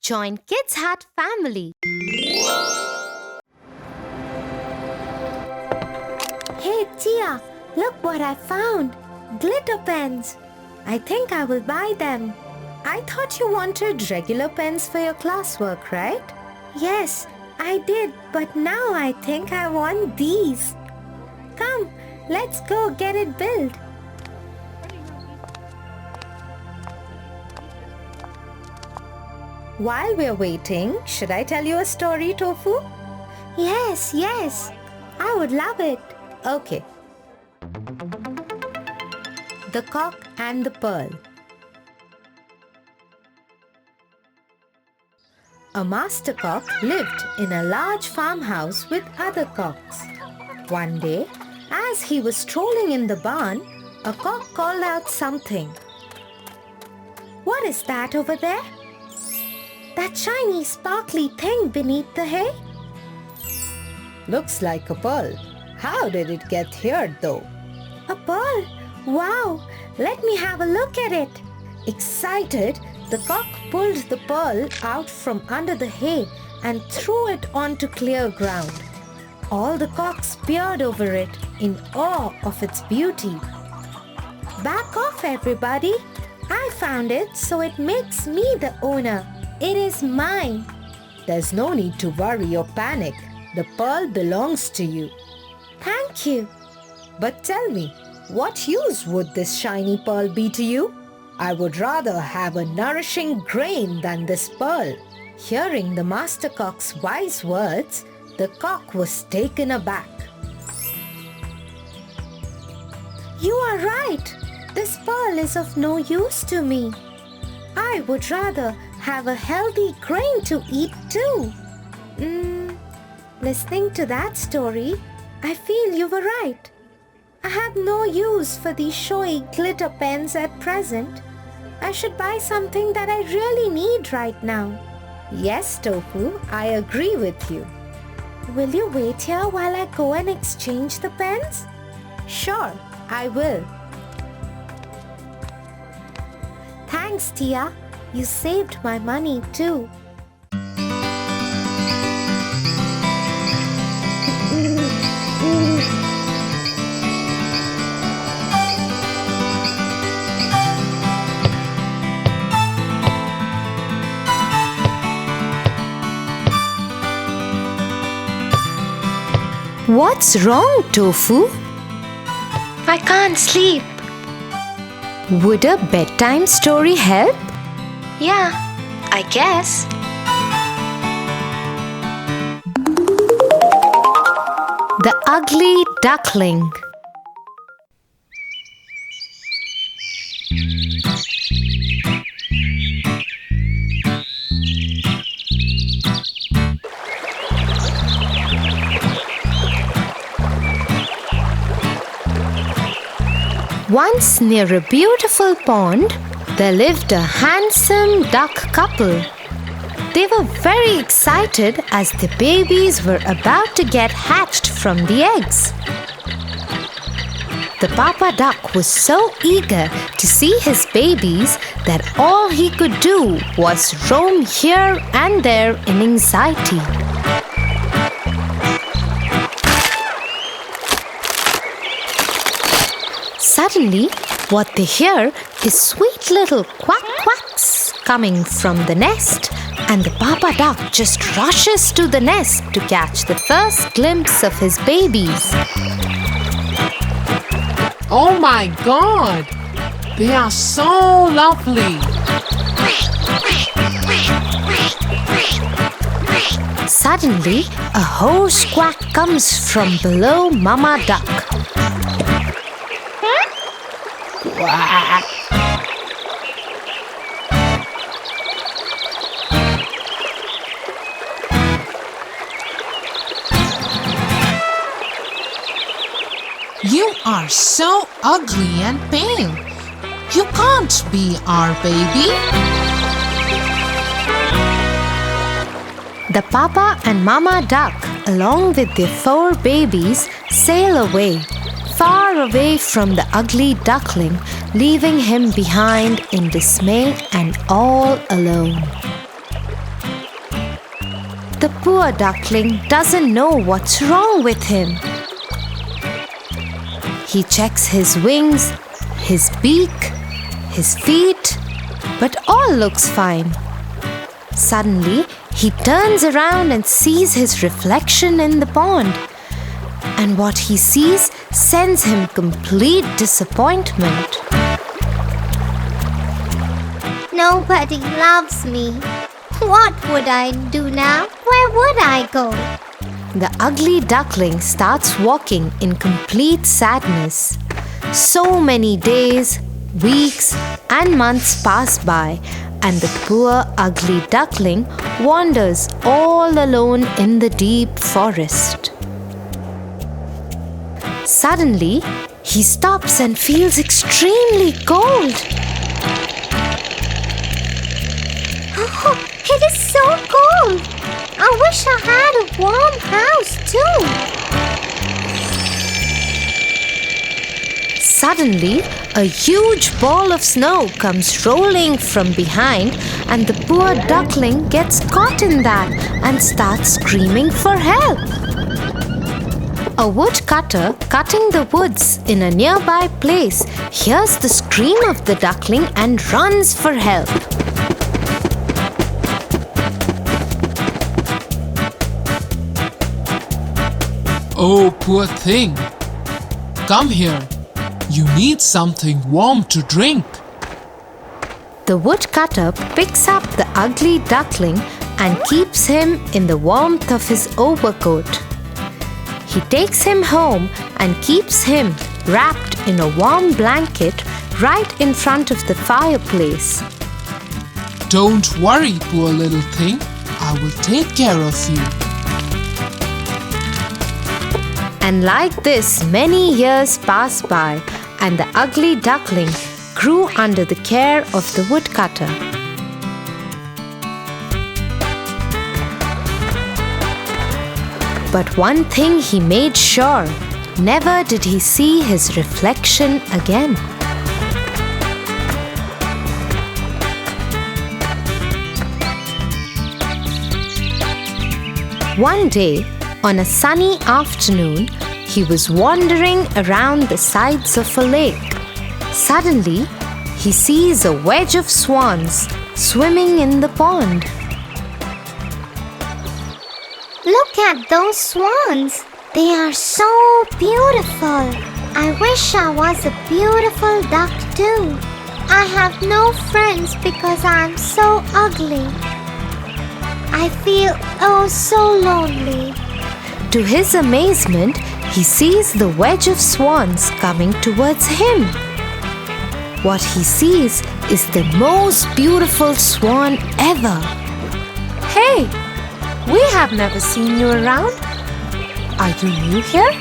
Join Kids Hut family. Hey Tia, look what I found. Glitter pens. I think I will buy them. I thought you wanted regular pens for your classwork, right? Yes, I did, but now I think I want these. Come, let's go get it built. While we're waiting, should I tell you a story, Tofu? Yes. I would love it. Okay. The Cock and the Pearl. A master cock lived in a large farmhouse with other cocks. One day, as he was strolling in the barn, a cock called out something. What is that over there? That shiny, sparkly thing beneath the hay? Looks like a pearl. How did it get here, though? A pearl? Wow! Let me have a look at it. Excited, the cock pulled the pearl out from under the hay and threw it onto clear ground. All the cocks peered over it in awe of its beauty. Back off, everybody! I found it, so it makes me the owner. It is mine. There's no need to worry or panic. The pearl belongs to you. Thank you. But tell me, what use would this shiny pearl be to you? I would rather have a nourishing grain than this pearl. Hearing the master cock's wise words, the cock was taken aback. You are right. This pearl is of no use to me. I would rather have a healthy grain to eat too. Listening to that story, I feel you were right. I have no use for these showy glitter pens at present. I should buy something that I really need right now. Yes, Tofu, I agree with you. Will you wait here while I go and exchange the pens? Sure, I will. Thanks, Tia. You saved my money too. What's wrong, Tofu? I can't sleep. Would a bedtime story help? Yeah, I guess. The Ugly Duckling. Once near a beautiful pond, there lived a handsome duck couple. They were very excited as the babies were about to get hatched from the eggs. The papa duck was so eager to see his babies that all he could do was roam here and there in anxiety. Suddenly, what they hear is sweet little quacks coming from the nest, and the papa duck just rushes to the nest to catch the first glimpse of his babies. Oh my God! They are so lovely! Suddenly, a hoarse quack comes from below Mama Duck. Quack! You are so ugly and pale. You can't be our baby. The papa and Mama Duck, along with their 4 babies, sail away, far away from the ugly duckling, leaving him behind in dismay and all alone. The poor duckling doesn't know what's wrong with him. He checks his wings, his beak, his feet, but all looks fine. Suddenly, he turns around and sees his reflection in the pond. And what he sees sends him complete disappointment. Nobody loves me. What would I do now? Where would I go? The ugly duckling starts walking in complete sadness. So many days, weeks, and months pass by, and the poor ugly duckling wanders all alone in the deep forest. Suddenly, he stops and feels extremely cold. Oh, it is so cold. I wish I had a warm house too. Suddenly, a huge ball of snow comes rolling from behind, and the poor duckling gets caught in that and starts screaming for help. A woodcutter cutting the woods in a nearby place hears the scream of the duckling and runs for help. Oh, poor thing. Come here. You need something warm to drink. The woodcutter picks up the ugly duckling and keeps him in the warmth of his overcoat. He takes him home and keeps him wrapped in a warm blanket right in front of the fireplace. Don't worry, poor little thing. I will take care of you. And like this, many years pass by, and the ugly duckling grew under the care of the woodcutter. But one thing he made sure, never did he see his reflection again. One day, on a sunny afternoon, he was wandering around the sides of a lake. Suddenly, he sees a wedge of swans swimming in the pond. Look at those swans. They are so beautiful. I wish I was a beautiful duck too. I have no friends because I'm so ugly. I feel oh so lonely. To his amazement, he sees the wedge of swans coming towards him. What he sees is the most beautiful swan ever. Hey, we have never seen you around. Are you new here?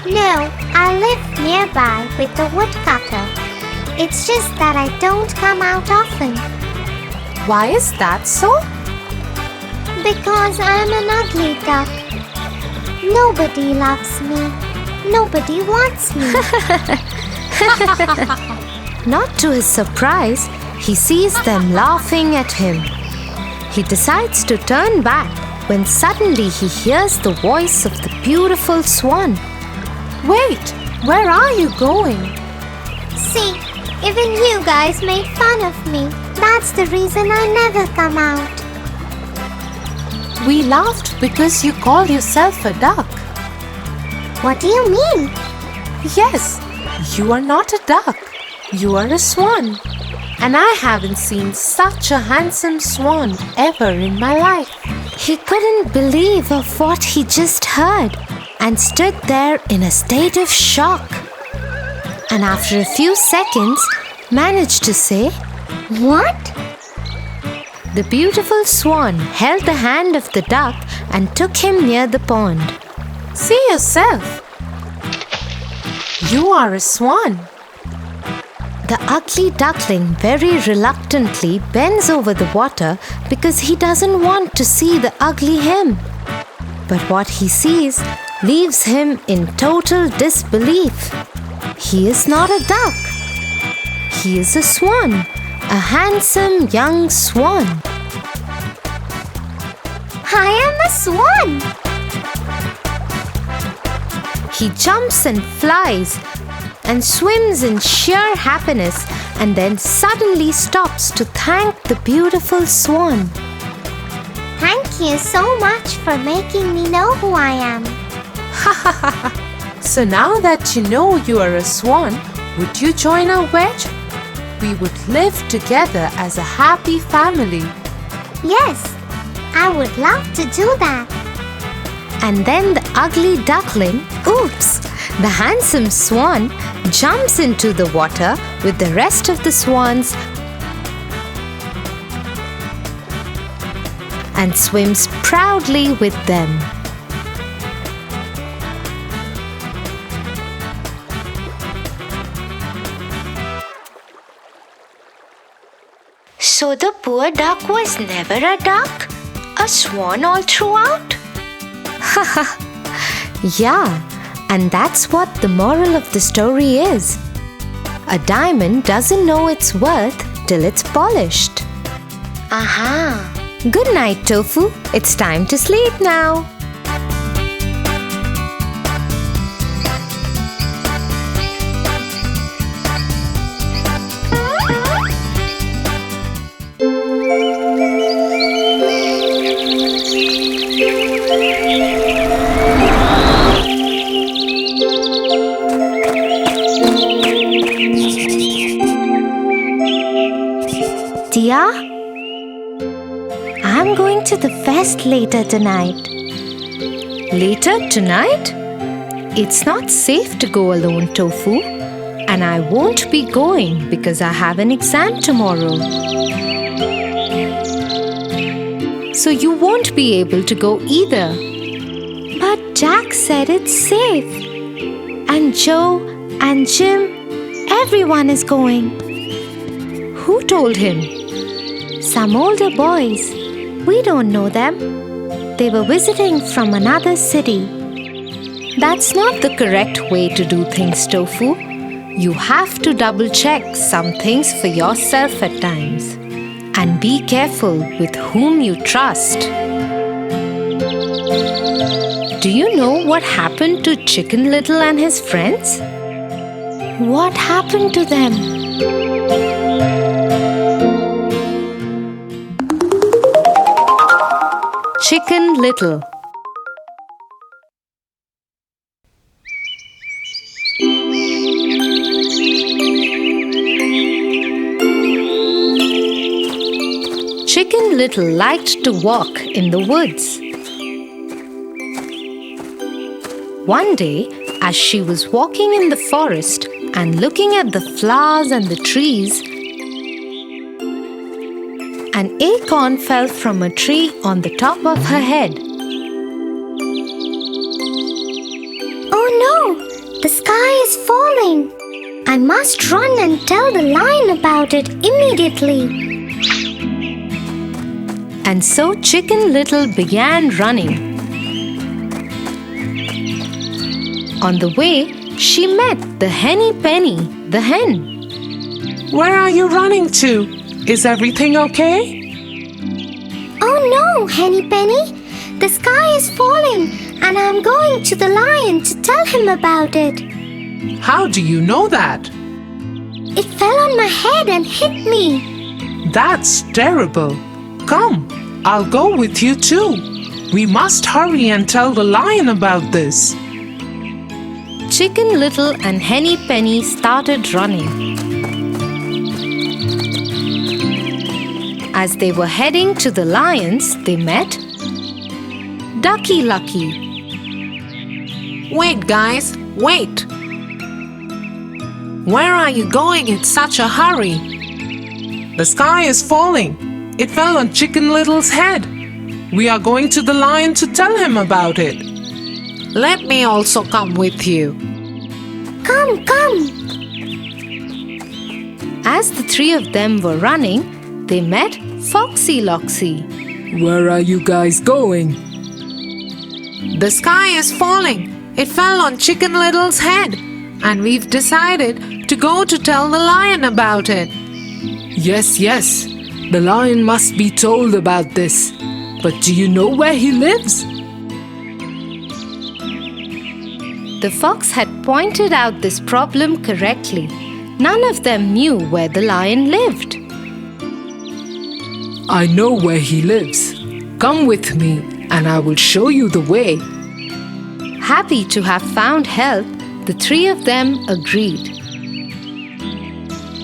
No, I live nearby with the woodcutter. It's just that I don't come out often. Why is that so? Because I'm an ugly duck. Nobody loves me. Nobody wants me. Not to his surprise, he sees them laughing at him. He decides to turn back when suddenly he hears the voice of the beautiful swan. Wait, where are you going? See, even you guys made fun of me. That's the reason I never come out. We laughed because you call yourself a duck. What do you mean? Yes, you are not a duck. You are a swan. And I haven't seen such a handsome swan ever in my life. He couldn't believe of what he just heard and stood there in a state of shock. And after a few seconds, managed to say, What? The beautiful swan held the hand of the duck and took him near the pond. See yourself. You are a swan. The ugly duckling very reluctantly bends over the water because he doesn't want to see the ugly him. But what he sees leaves him in total disbelief. He is not a duck. He is a swan, a handsome young swan. I am a swan. He jumps and flies and swims in sheer happiness and then suddenly stops to thank the beautiful swan. Thank you so much for making me know who I am. So now that you know you are a swan, would you join our wedge? We would live together as a happy family. Yes, I would love to do that. And then the ugly duckling, the handsome swan, jumps into the water with the rest of the swans and swims proudly with them. So the poor duck was never a duck? A swan all throughout? Yeah, and that's what the moral of the story is. A diamond doesn't know its worth till it's polished. Aha! Good night, Tofu. It's time to sleep now. Tia, I'm going to the fest later tonight. Later tonight? It's not safe to go alone, Tofu. And I won't be going because I have an exam tomorrow. So you won't be able to go either. But Jack said it's safe. And Joe and Jim, everyone is going. Who told him? Some older boys. We don't know them. They were visiting from another city. That's not the correct way to do things, Tofu. You have to double check some things for yourself at times. And be careful with whom you trust. Do you know what happened to Chicken Little and his friends? What happened to them? Chicken Little. Chicken Little liked to walk in the woods. One day, as she was walking in the forest and looking at the flowers and the trees, an acorn fell from a tree on the top of her head. Oh no! The sky is falling! I must run and tell the lion about it immediately. And so Chicken Little began running. On the way, she met the Henny Penny, the hen. Where are you running to? Is everything okay? Oh no, Henny Penny! The sky is falling and I'm going to the lion to tell him about it. How do you know that? It fell on my head and hit me. That's terrible. Come, I'll go with you too. We must hurry and tell the lion about this. Chicken Little and Henny Penny started running. As they were heading to the lions, they met Ducky Lucky. Wait, guys, wait. Where are you going in such a hurry? The sky is falling. It fell on Chicken Little's head. We are going to the lion to tell him about it. Let me also come with you. Come, come! As the three of them were running, they met Foxy Loxy. Where are you guys going? The sky is falling. It fell on Chicken Little's head. And we've decided to go to tell the lion about it. Yes, yes. The lion must be told about this. But do you know where he lives? The fox had pointed out this problem correctly. None of them knew where the lion lived. I know where he lives. Come with me and I will show you the way. Happy to have found help, the three of them agreed.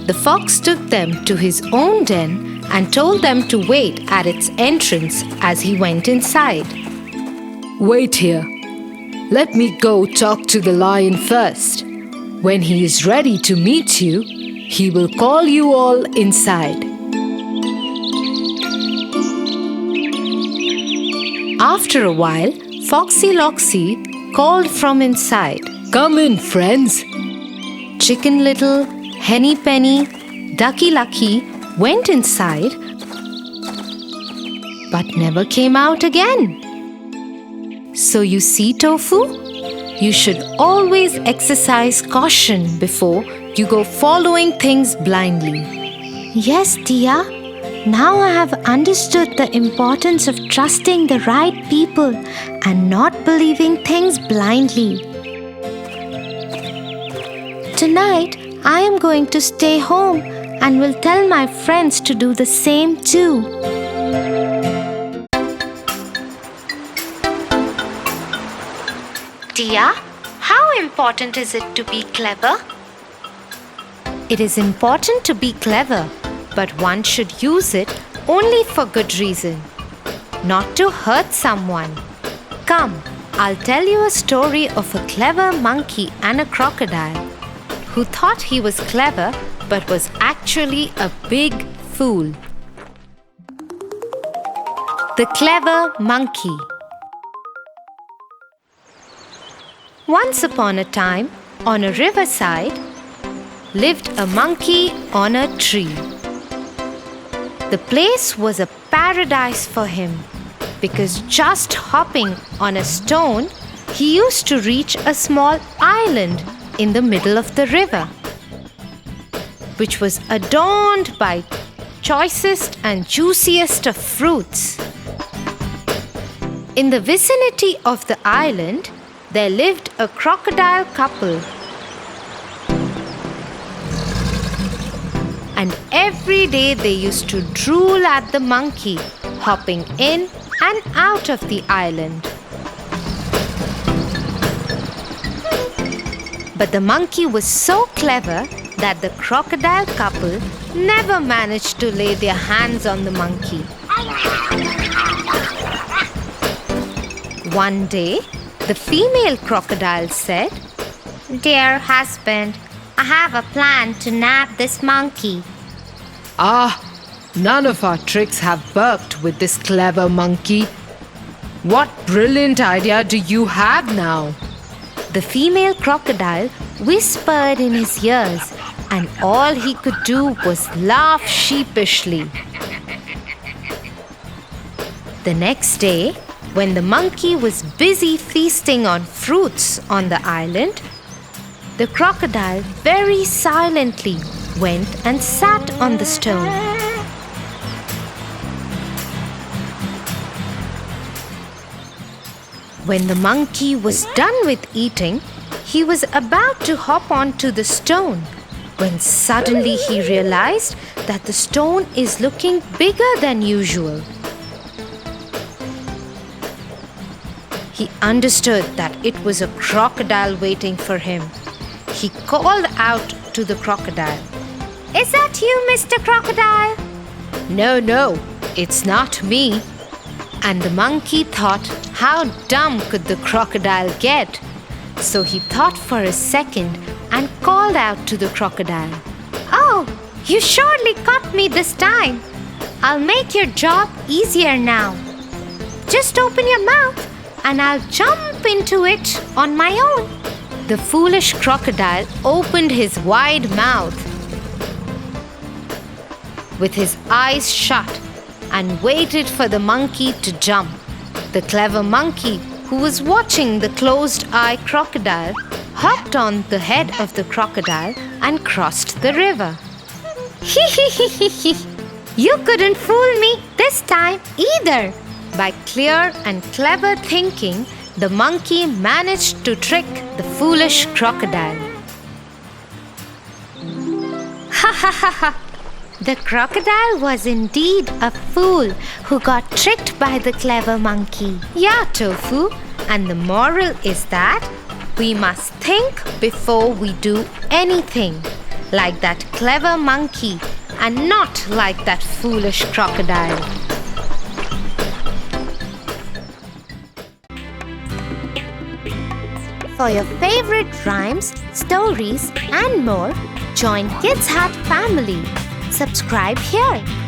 The fox took them to his own den and told them to wait at its entrance as he went inside. Wait here. Let me go talk to the lion first. When he is ready to meet you, he will call you all inside. After a while, Foxy Loxy called from inside. Come in, friends. Chicken Little, Henny Penny, Ducky Lucky went inside but never came out again. So you see, Tofu, you should always exercise caution before you go following things blindly. Yes, Tia. Now I have understood the importance of trusting the right people and not believing things blindly. Tonight, I am going to stay home and will tell my friends to do the same too. Tia, how important is it to be clever? It is important to be clever, but one should use it only for good reason, not to hurt someone. Come, I'll tell you a story of a clever monkey and a crocodile who thought he was clever but was actually a big fool. The Clever Monkey. Once upon a time, on a riverside, lived a monkey on a tree. The place was a paradise for him because just hopping on a stone, he used to reach a small island in the middle of the river, which was adorned by choicest and juiciest of fruits. In the vicinity of the island, there lived a crocodile couple. And every day they used to drool at the monkey, hopping in and out of the island. But the monkey was so clever that the crocodile couple never managed to lay their hands on the monkey. One day, the female crocodile said, Dear husband, I have a plan to nab this monkey. Ah, none of our tricks have worked with this clever monkey. What brilliant idea do you have now? The female crocodile whispered in his ears, and all he could do was laugh sheepishly. The next day, when the monkey was busy feasting on fruits on the island, the crocodile very silently went and sat on the stone. When the monkey was done with eating, he was about to hop onto the stone when suddenly he realized that the stone is looking bigger than usual. He understood that it was a crocodile waiting for him. He called out to the crocodile, Is that you, Mr. Crocodile? No, it's not me. And the monkey thought, how dumb could the crocodile get? So he thought for a second and called out to the crocodile, Oh, you surely caught me this time. I'll make your job easier now. Just open your mouth and I'll jump into it on my own. The foolish crocodile opened his wide mouth with his eyes shut and waited for the monkey to jump. The clever monkey, who was watching the closed-eye crocodile, hopped on the head of the crocodile and crossed the river. You couldn't fool me this time either. By clear and clever thinking, the monkey managed to trick the foolish crocodile. Ha ha ha ha! The crocodile was indeed a fool who got tricked by the clever monkey. Yeah, Tofu, and the moral is that we must think before we do anything, like that clever monkey and not like that foolish crocodile. For your favorite rhymes, stories and more, join Kids Hut family. Subscribe here.